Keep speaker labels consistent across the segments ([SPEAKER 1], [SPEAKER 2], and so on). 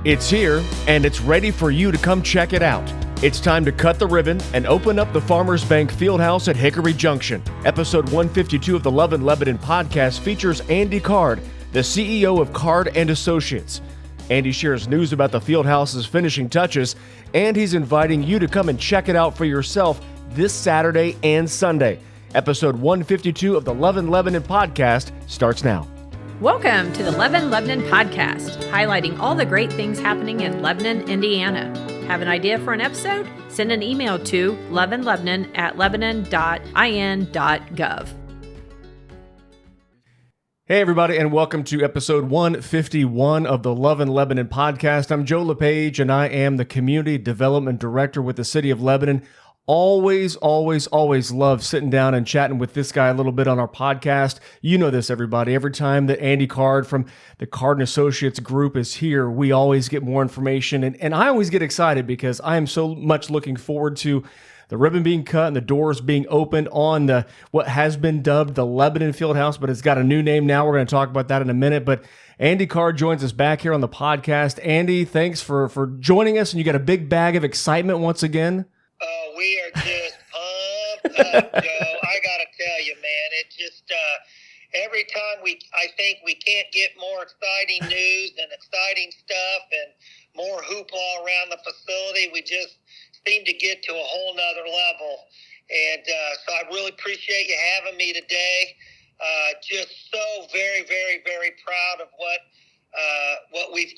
[SPEAKER 1] It's here, and it's ready for you to come check it out. It's time to cut the ribbon and open up the Farmers Bank Fieldhouse at Hickory Junction. Episode 152 of the Love and Lebanon podcast features Andy Card, the CEO of Card & Associates. Andy shares news about the Fieldhouse's finishing touches, and he's inviting you to come and check it out for yourself this Saturday and Sunday. Episode 152 of the Love and Lebanon podcast starts now.
[SPEAKER 2] Welcome to the Love and Lebanon podcast, highlighting all the great things happening in Lebanon, Indiana. Have an idea for an episode? Send an email to loveandlebanon@lebanon.in.gov.
[SPEAKER 1] Hey everybody, and welcome to episode 151 of the Love and Lebanon podcast. I'm Joe LePage, and I am the Community Development Director with the City of Lebanon. Always love sitting down and chatting with this guy a little bit on our podcast. You know this, everybody. Every time that Andy Card from the Card & Associates group is here, we always get more information. And I always get excited because I am so much looking forward to the ribbon being cut and the doors being opened on the what has been dubbed the Lebanon Fieldhouse, but it's got a new name now. We're going to talk about that in a minute. But Andy Card joins us back here on the podcast. Andy, thanks for joining us. And you got a big bag of excitement once again.
[SPEAKER 3] We are just pumped up, Joe. I gotta tell you, man, it just every time I think we can't get more exciting news and exciting stuff and more hoopla around the facility. We just seem to get to a whole nother level. And so I really appreciate you having me today. Just so very proud of what we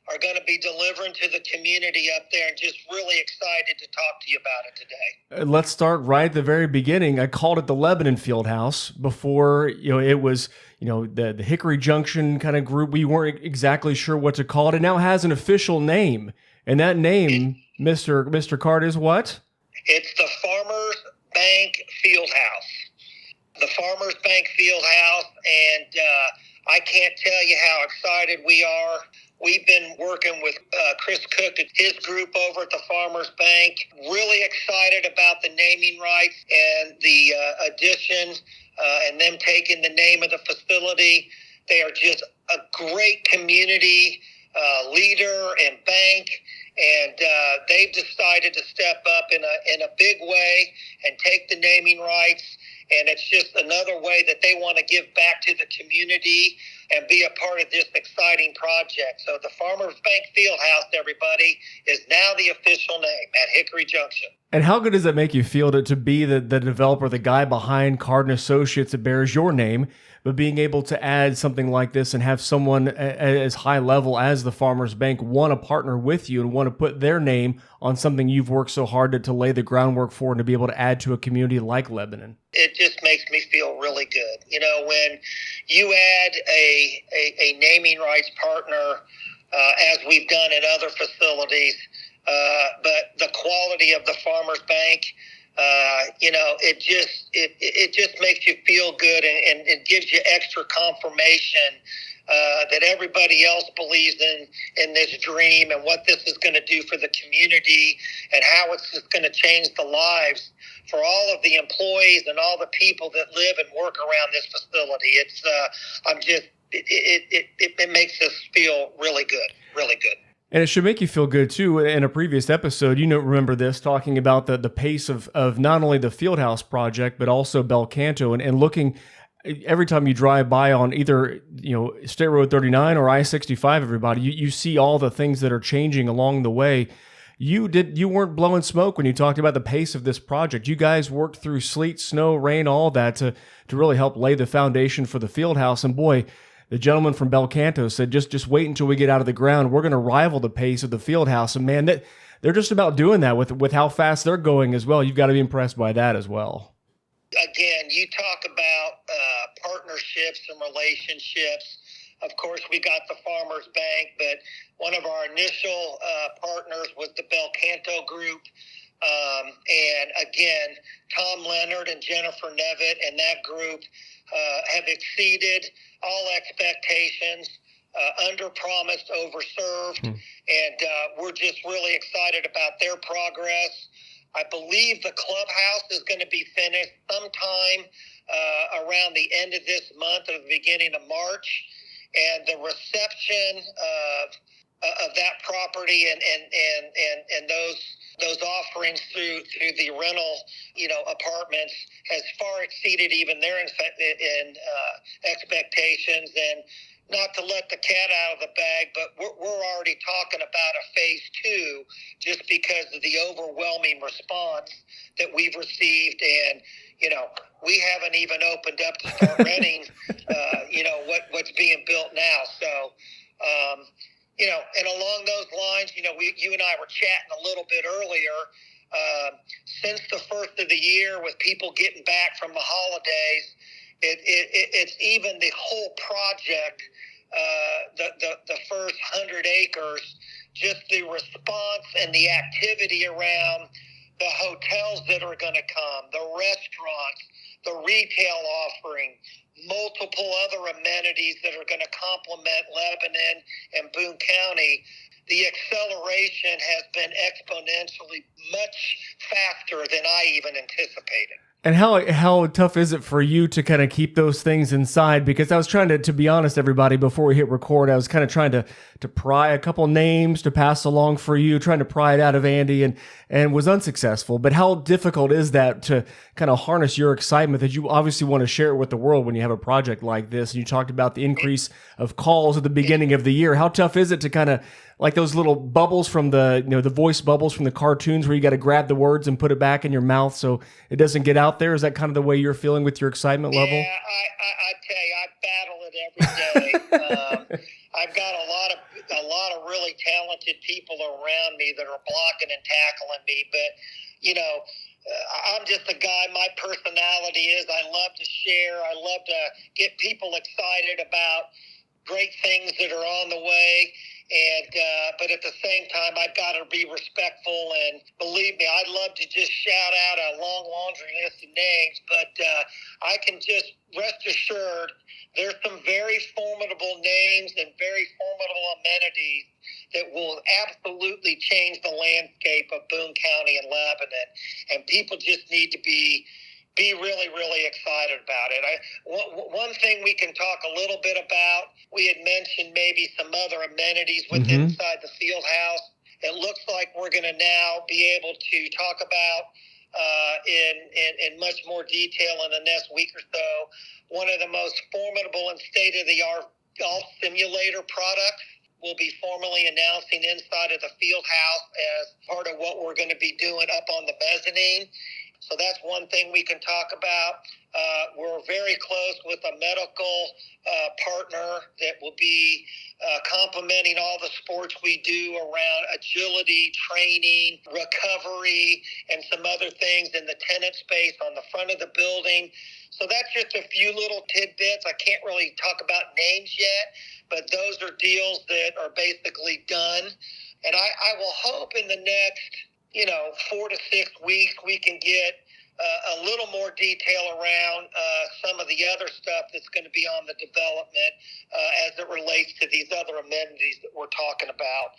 [SPEAKER 3] are going to be delivering to the community up there, and just really excited to talk to you about it today.
[SPEAKER 1] Let's start right at the very beginning. I called it the Lebanon Fieldhouse before, it was, the Hickory Junction kind of group. We weren't exactly sure what to call it. It now has an official name, and that name, Mr. Card, is what?
[SPEAKER 3] It's the Farmers Bank Fieldhouse. The Farmers Bank Fieldhouse, and I can't tell you how excited we are. We've been working with Chris Cook and his group over at the Farmers Bank. Really excited about the naming rights and the addition and them taking the name of the facility. They are just a great community leader and bank, and they've decided to step up in a big way and take the naming rights. And it's just another way that they want to give back to the community and be a part of this exciting project. So the Farmers Bank Fieldhouse, everybody, is now the official name at Hickory Junction.
[SPEAKER 1] And how good does it make you feel to be the developer, the guy behind Card & Associates that bears your name, but being able to add something like this and have someone as high level as the Farmers Bank want to partner with you and want to put their name on something you've worked so hard to lay the groundwork for and to be able to add to a community like Lebanon?
[SPEAKER 3] It just makes me feel really good. When you add a naming rights partner, as we've done in other facilities, but the quality of the Farmers Bank, it just makes you feel good, and it gives you extra confirmation that everybody else believes in this dream and what this is going to do for the community and how it's just going to change the lives for all of the employees and all the people that live and work around this facility. It makes us feel really good.
[SPEAKER 1] And it should make you feel good, too. In a previous episode, remember this, talking about the pace of not only the Fieldhouse project, but also Belcanto, and looking every time you drive by on either, State Road 39 or I-65, everybody, you see all the things that are changing along the way. You weren't blowing smoke when you talked about the pace of this project. You guys worked through sleet, snow, rain, all that to really help lay the foundation for the Fieldhouse. And boy, the gentleman from Belcanto said, just wait until we get out of the ground. We're going to rival the pace of the Fieldhouse. And man, they're just about doing that with how fast they're going as well. You've got to be impressed by that as well.
[SPEAKER 3] Again, you talk about partnerships and relationships. Of course, we got the Farmers Bank, but one of our initial partners was the Belcanto Group. And again, Tom Leonard and Jennifer Nevitt and that group have exceeded all expectations, under-promised, over-served, and we're just really excited about their progress. I believe the clubhouse is going to be finished sometime around the end of this month or the beginning of March. And the reception of that property and those offerings through the rental, apartments has far exceeded even their expectations. And not to let the cat out of the bag, but we're already talking about a phase 2 just because of the overwhelming response that we've received. And, we haven't even opened up to start renting, what's being built now. So, and along those lines, you and I were chatting a little bit earlier. Since the first of the year, with people getting back from the holidays, it's even the whole project, the first 100 acres, just the response and the activity around the hotels that are going to come, the restaurants, the retail offering, multiple other amenities that are going to complement Lebanon and Boone County. The acceleration has been exponentially much faster than I even anticipated.
[SPEAKER 1] And how tough is it for you to kind of keep those things inside? Because I was trying to be honest, everybody, before we hit record, I was kind of trying to pry a couple names to pass along for you, trying to pry it out of Andy and was unsuccessful. But how difficult is that to kind of harness your excitement that you obviously want to share it with the world when you have a project like this? And you talked about the increase of calls at the beginning of the year. How tough is it to kind of, like those little bubbles from the voice bubbles from the cartoons where you got to grab the words and put it back in your mouth so it doesn't get out there? Is that kind of the way you're feeling with your excitement level?
[SPEAKER 3] Yeah, I tell you, I battle it every day. I've got a lot of really talented people around me that are blocking and tackling me, but I'm just a guy. My personality is I love to share. I love to get people excited about great things that are on the way. And but at the same time, I've got to be respectful. And believe me, I'd love to just shout out a long laundry list of names, but I can just rest assured there's some very formidable names and very formidable amenities that will absolutely change the landscape of Boone County and Lebanon. And people just need to be really, really excited about it. One thing we can talk a little bit about, we had mentioned maybe some other amenities with inside the field house. It looks like we're going to now be able to talk about in much more detail in the next week or so, one of the most formidable and state-of-the-art golf simulator products. We'll be formally announcing inside of the field house as part of what we're going to be doing up on the mezzanine. So that's one thing we can talk about. We're very close with a medical partner that will be complementing all the sports we do around agility, training, recovery, and some other things in the tenant space on the front of the building. So that's just a few little tidbits. I can't really talk about names yet, but those are deals that are basically done. And I will hope in the next 4 to 6 weeks, we can get a little more detail around some of the other stuff that's going to be on the development as it relates to these other amenities that we're talking about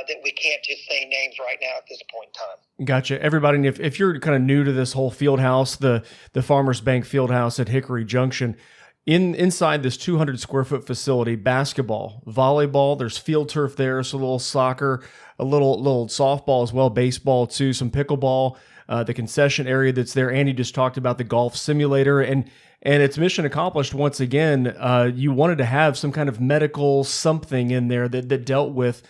[SPEAKER 3] that we can't just say names right now at this point in time.
[SPEAKER 1] Gotcha. Everybody, and if you're kind of new to this whole field house, the Farmers Bank Fieldhouse at Hickory Junction, inside this 200 square foot facility, basketball, volleyball, there's field turf there, so a little soccer, a little softball as well, baseball too, some pickleball, the concession area that's there. Andy just talked about the golf simulator, and it's mission accomplished once again. You wanted to have some kind of medical something in there that dealt with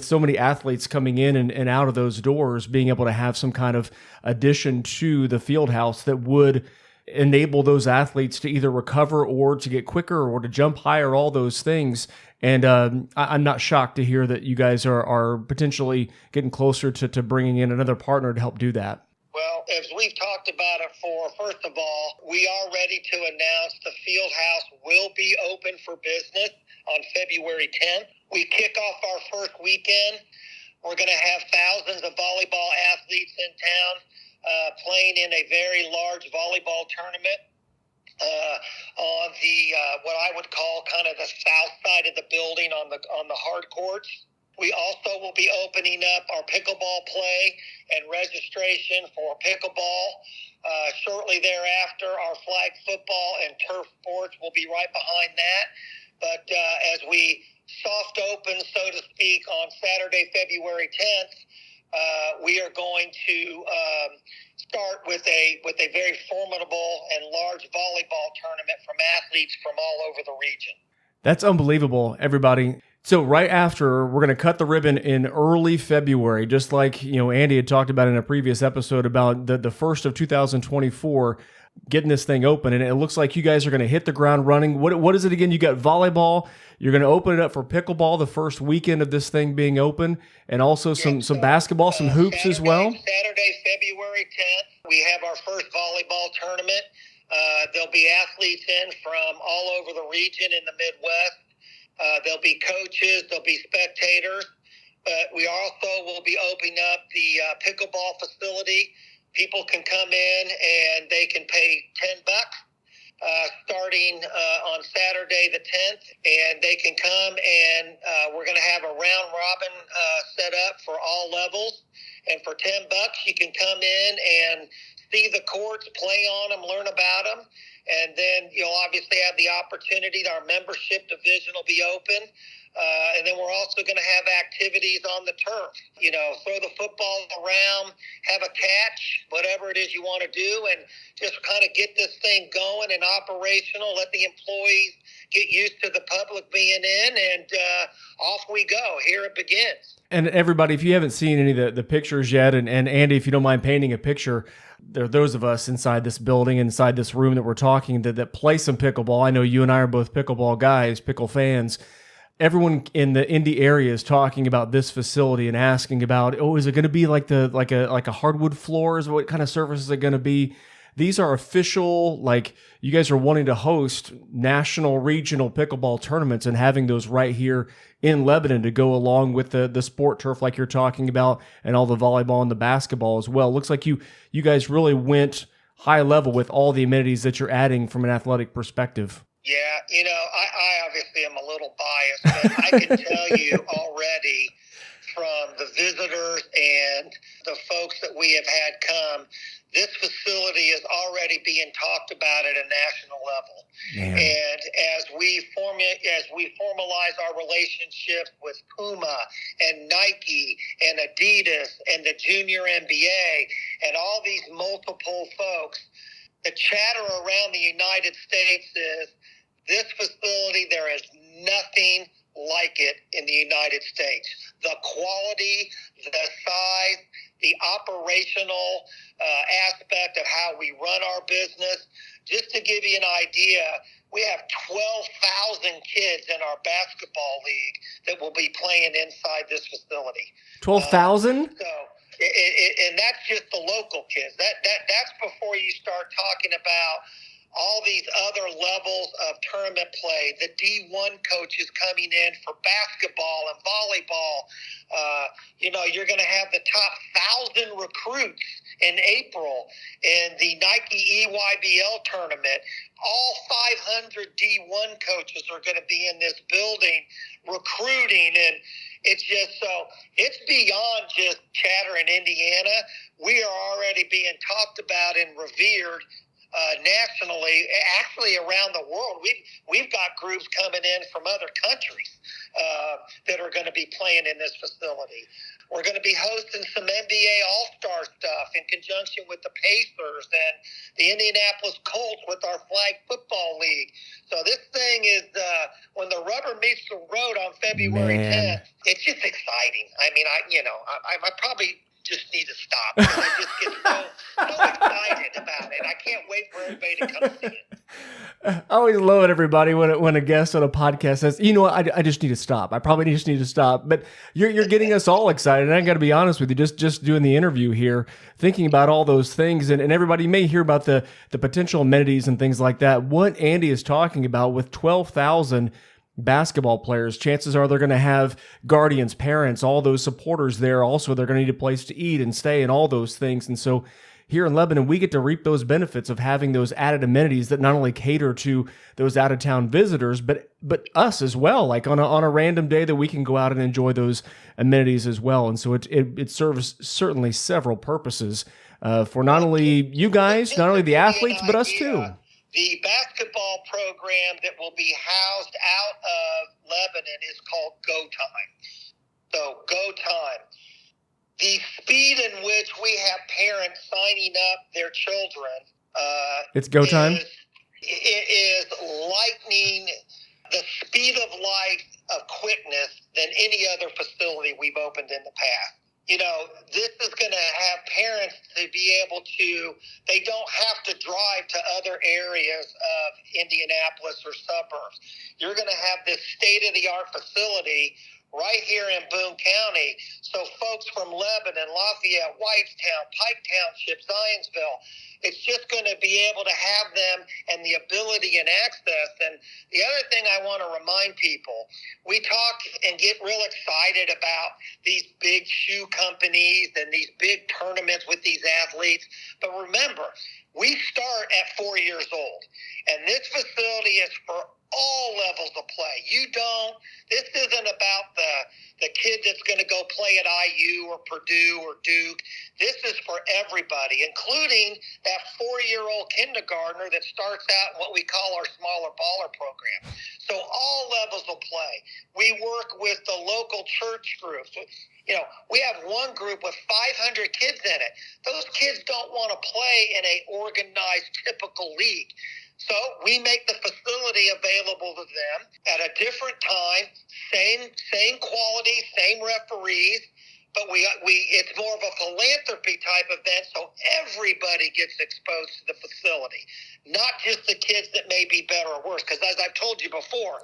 [SPEAKER 1] so many athletes coming in and out of those doors, being able to have some kind of addition to the field house that would enable those athletes to either recover or to get quicker or to jump higher, all those things. And I'm not shocked to hear that you guys are potentially getting closer to bringing in another partner to help do that.
[SPEAKER 3] Well, as we've talked about it first of all, we are ready to announce the field house will be open for business on February 10th. We kick off our first weekend. We're going to have thousands of volleyball athletes in town playing in a very large volleyball tournament on the what I would call kind of the south side of the building on the hard courts. We also will be opening up our pickleball play and registration for pickleball. Shortly thereafter, our flag football and turf sports will be right behind that. But as we soft open, so to speak, on Saturday, February 10th, we are going to start with a very formidable and large volleyball tournament from athletes from all over the region.
[SPEAKER 1] That's unbelievable, everybody. So right after, we're going to cut the ribbon in early February, just like Andy had talked about in a previous episode about the first of 2024, getting this thing open. And it looks like you guys are going to hit the ground running. What is it again? You got volleyball. You're going to open it up for pickleball the first weekend of this thing being open, and also some basketball, some hoops as well.
[SPEAKER 3] Saturday, February 10th, we have our first volleyball tournament. There'll be athletes in from all over the region in the Midwest. There'll be coaches, there'll be spectators, but we also will be opening up the pickleball facility. People can come in and they can pay $10 starting on Saturday the 10th, and they can come and we're going to have a round robin set up for all levels. And for $10, you can come in and see the courts, play on them, learn about them. And then you'll obviously have the opportunity. Our membership division will be open. And then we're also going to have activities on the turf. Throw the football around, have a catch, whatever it is you want to do, and just kind of get this thing going and operational. Let the employees get used to the public being in, and off we go. Here it begins. And
[SPEAKER 1] everybody, if you haven't seen any of the pictures yet, and Andy, if you don't mind painting a picture, there are those of us inside this building, inside this room that we're talking that play some pickleball. I know you and I are both pickleball guys, pickle fans. Everyone in the Indy area is talking about this facility and asking about, is it going to be like a hardwood floors? What kind of surface is it going to be? These are official, you guys are wanting to host national, regional pickleball tournaments and having those right here in Lebanon to go along with the sport turf like you're talking about, and all the volleyball and the basketball as well. Looks like you guys really went high level with all the amenities that you're adding from an athletic perspective.
[SPEAKER 3] Yeah, I obviously am a little biased, but I can tell you already from the visitors and the folks that we have had come, this facility is already being talked about at a national level. Man. And as we formalize our relationships with Puma and Nike and Adidas and the Junior NBA and all these multiple folks, the chatter around the United States is, this facility, there is nothing like it in the United States. The quality, the size, the operational aspect of how we run our business. Just to give you an idea, we have 12,000 kids in our basketball league that will be playing inside this facility.
[SPEAKER 1] 12,000?
[SPEAKER 3] And that's just the local kids. That's before you start talking about all these other levels of tournament play, the D1 coaches coming in for basketball and volleyball. You're going to have the top 1,000 recruits in April in the Nike EYBL tournament. All 500 D1 coaches are going to be in this building recruiting, and it's beyond just chatter in Indiana. We are already being talked about and revered nationally, actually around the world. We've got groups coming in from other countries that are going to be playing in this facility. We're going to be hosting some NBA All-Star stuff in conjunction with the Pacers and the Indianapolis Colts with our flag football league. So this thing is, when the rubber meets the road on February 10th, it's just exciting. I mean, I probably just need to stop, because I just get so excited about it. I can't wait for everybody to come see it.
[SPEAKER 1] I always love it, everybody, when a guest on a podcast says, I just need to stop. I probably just need to stop. But you're getting us all excited. And I got to be honest with you, just doing the interview here, thinking about all those things, and everybody may hear about the potential amenities and things like that. What Andy is talking about with 12,000 basketball players, chances are they're going to have guardians, parents, all those supporters there. Also, they're going to need a place to eat and stay and all those things. And so here in Lebanon, we get to reap those benefits of having those added amenities that not only cater to those out-of-town visitors, but us as well. Like on a random day that we can go out and enjoy those amenities as well. And so it serves certainly several purposes for not only you guys, not only the athletes, but us too.
[SPEAKER 3] The basketball program that will be housed out of Lebanon is called Go Time. So Go Time. The speed in which we have parents signing up their children
[SPEAKER 1] it's go time.
[SPEAKER 3] It is lightning, the speed of light of quickness than any other facility we've opened in the past. You know, this is going to have parents to be able to, they don't have to drive to other areas of Indianapolis or suburbs. You're going to have this state-of-the-art facility right here in Boone County. So folks from Lebanon, Lafayette, Whitestown, Pike Township, Zionsville, it's just going to be able to have them and the ability and access. And the other thing I want to remind people, we talk and get real excited about these big shoe companies and these big tournaments with these athletes. But remember, we start at 4 years old, and this facility is for all levels of play. This isn't about the kid that's going to go play at IU or Purdue or Duke. This is for everybody, including that 4-year-old kindergartner that starts out in what we call our smaller baller program. So all levels of play. We work with the local church groups. You know, we have one group with 500 kids in it. Those kids don't want to play in a organized, typical league. So we make the facility available to them at a different time, same quality, same referees, but it's more of a philanthropy type event, so everybody gets exposed to the facility, not just the kids that may be better or worse. Because as I've told you before,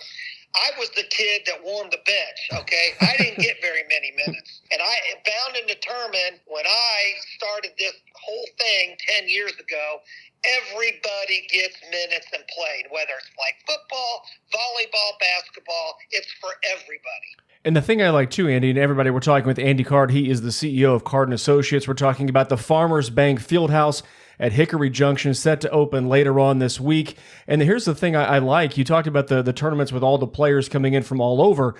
[SPEAKER 3] I was the kid that warmed the bench, okay? I didn't get very many minutes. And I bound and determined when I started this whole thing 10 years ago, everybody gets minutes and played, whether it's like football, volleyball, basketball, it's for everybody.
[SPEAKER 1] And the thing I like too, Andy, and everybody, we're talking with Andy Card. He is the CEO of Card & Associates. We're talking about the Farmers Bank Fieldhouse at Hickory Junction, set to open later on this week. And here's the thing I like. You talked about the tournaments with all the players coming in from all over.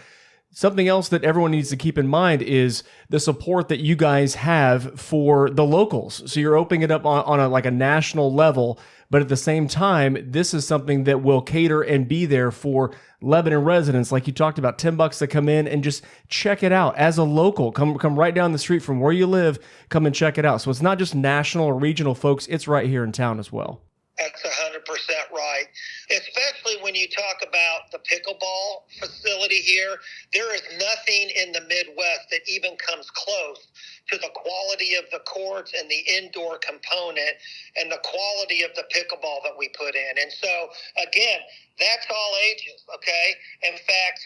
[SPEAKER 1] Something else that everyone needs to keep in mind is the support that you guys have for the locals. So you're opening it up on a national level, but at the same time, this is something that will cater and be there for Lebanon residents. Like you talked about, $10 to come in and just check it out as a local. Come right down the street from where you live, come and check it out. So it's not just national or regional folks, it's right here in town as well.
[SPEAKER 3] That's 100% right. Especially when you talk about the pickleball facility here, there is nothing in the Midwest that even comes close to the quality of the courts and the indoor component and the quality of the pickleball that we put in. And so, again, that's all ages, okay? In fact,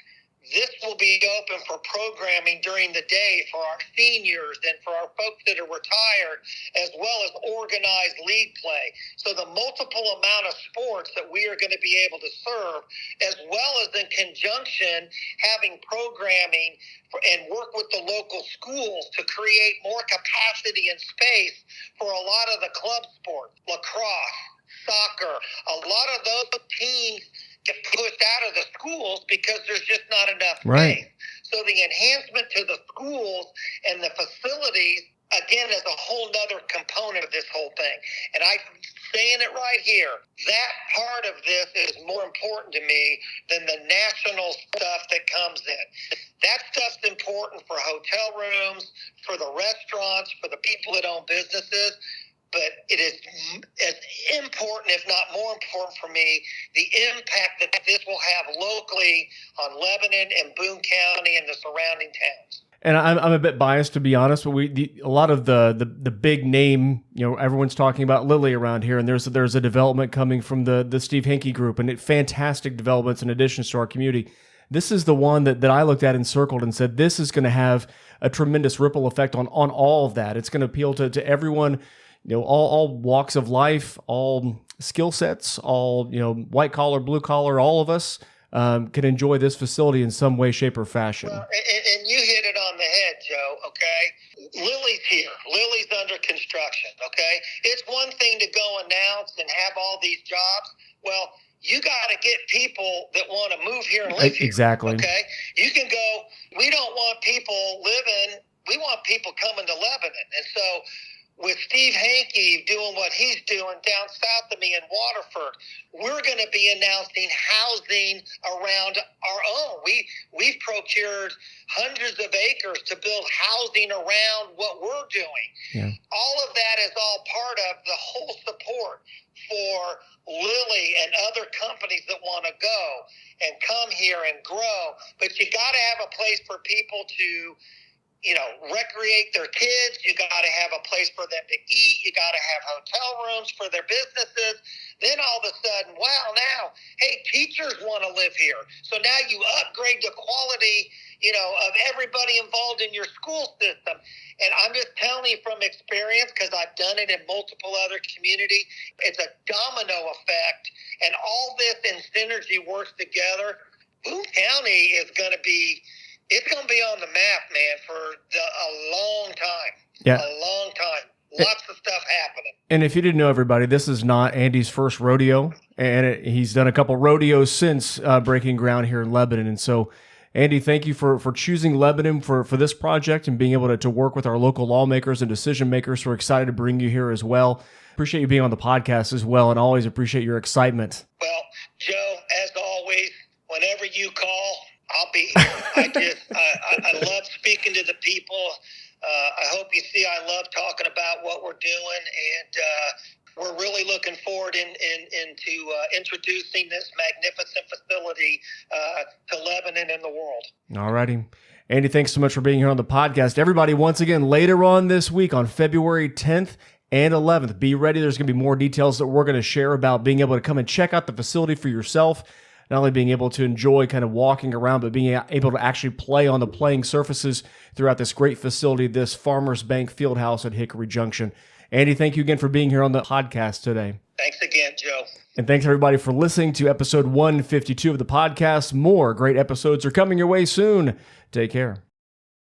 [SPEAKER 3] this will be open for programming during the day for our seniors and for our folks that are retired, as well as organized league play. So the multiple amount of sports that we are going to be able to serve, as well as in conjunction having programming and work with the local schools to create more capacity and space for a lot of the club sports, lacrosse, soccer. A lot of those teams get pushed out of the schools because there's just not enough space.
[SPEAKER 1] Right.
[SPEAKER 3] So the enhancement to the schools and the facilities, again, is a whole nother component of this whole thing. And I'm saying it right here, that part of this is more important to me than the national stuff that comes in. That stuff's important for hotel rooms, for the restaurants, for the people that own businesses. But it is as important, if not more important for me, the impact that this will have locally on Lebanon and Boone County and the surrounding towns.
[SPEAKER 1] And I'm a bit biased, to be honest, but a lot of the big name, everyone's talking about Lilly around here, and there's a development coming from the Steve Henke group, and fantastic developments and additions to our community. This is the one that I looked at and circled and said, this is going to have a tremendous ripple effect on all of that. It's going to appeal to everyone, all walks of life, all skill sets, all, white collar, blue collar, all of us can enjoy this facility in some way, shape, or fashion.
[SPEAKER 3] Well, and you hit it on the head, Joe, okay? Lily's here. Lily's under construction, okay? It's one thing to go announce and have all these jobs. Well, you got to get people that want to move here and live here.
[SPEAKER 1] Exactly.
[SPEAKER 3] Okay? You can go, we don't want people living, we want people coming to Lebanon. And so with Steve Henke doing what he's doing down south of me in Waterford, we're going to be announcing housing around our own. We've procured hundreds of acres to build housing around what we're doing.
[SPEAKER 1] Yeah.
[SPEAKER 3] All of that is all part of the whole support for Lily and other companies that want to go and come here and grow. But you got to have a place for people to, recreate their kids. You got to have a place for them to eat. You got to have hotel rooms for their businesses. Then all of a sudden, wow, now, hey, teachers want to live here. So now you upgrade the quality, of everybody involved in your school system. And I'm just telling you from experience, because I've done it in multiple other communities, it's a domino effect. And all this in synergy works together. Boone County is going to be, it's going to be on the map, man, for a long time.
[SPEAKER 1] Yeah.
[SPEAKER 3] A long time. Lots of stuff happening.
[SPEAKER 1] And if you didn't know, everybody, this is not Andy's first rodeo, and he's done a couple rodeos since breaking ground here in Lebanon. And so, Andy, thank you for choosing Lebanon for this project and being able to work with our local lawmakers and decision makers. We're excited to bring you here as well. Appreciate you being on the podcast as well, and always appreciate your excitement.
[SPEAKER 3] Well, Joe, as always, whenever you call, I'll be here. I love speaking to the people. I hope you see I love talking about what we're doing, and we're really looking forward into introducing this magnificent facility to Lebanon and the world.
[SPEAKER 1] All righty. Andy, thanks so much for being here on the podcast. Everybody, once again, later on this week on February 10th and 11th, be ready. There's going to be more details that we're going to share about being able to come and check out the facility for yourself. Not only being able to enjoy kind of walking around, but being able to actually play on the playing surfaces throughout this great facility, this Farmers Bank Fieldhouse at Hickory Junction. Andy, thank you again for being here on the podcast today.
[SPEAKER 3] Thanks again, Joe.
[SPEAKER 1] And thanks everybody for listening to episode 152 of the podcast. More great episodes are coming your way soon. Take care.